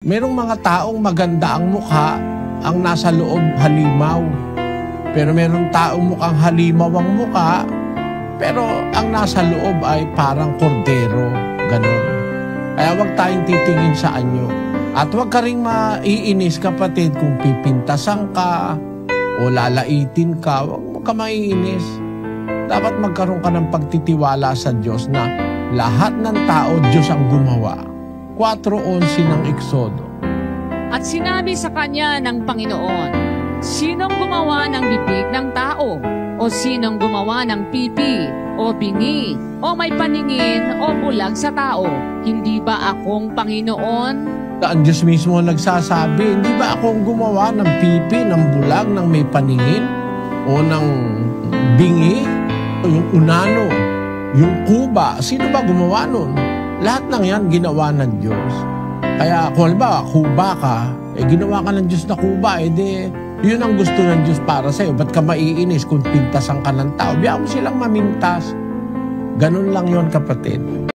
Merong mga taong maganda ang mukha, ang nasa loob halimaw. Pero merong taong mukhang halimaw ang mukha, pero ang nasa loob ay parang kordero. Ganon. Kaya huwag tayong titingin sa anyo. At huwag ka rin maiinis, kapatid, kung pipintasan ka o lalaitin ka. Huwag ka maiinis. Dapat magkaroon ka ng pagtitiwala sa Diyos na lahat ng tao, Diyos ang gumawa. 4:11 ng Exodo. At sinabi sa kanya ng Panginoon, sinong gumawa ng bibig ng tao? O sinong gumawa ng pipi, o bingi, o may paningin, o bulag sa tao? Hindi ba akong Panginoon? Ang Diyos mismo nagsasabi, hindi ba akong gumawa ng pipi, ng bulag, ng may paningin, o ng bingi, o yung unano, yung kuba? Sino ba gumawa nun? Lahat ng yan ginawa ng Diyos. Kaya kung halimbawa, kuba ka, ginawa ka ng Diyos na kuba, yun ang gusto ng Diyos para sa'yo. Ba't ka maiinis kung pintasan ka ng tao? Biyaan mo silang mamintas. Ganun lang yon, kapatid.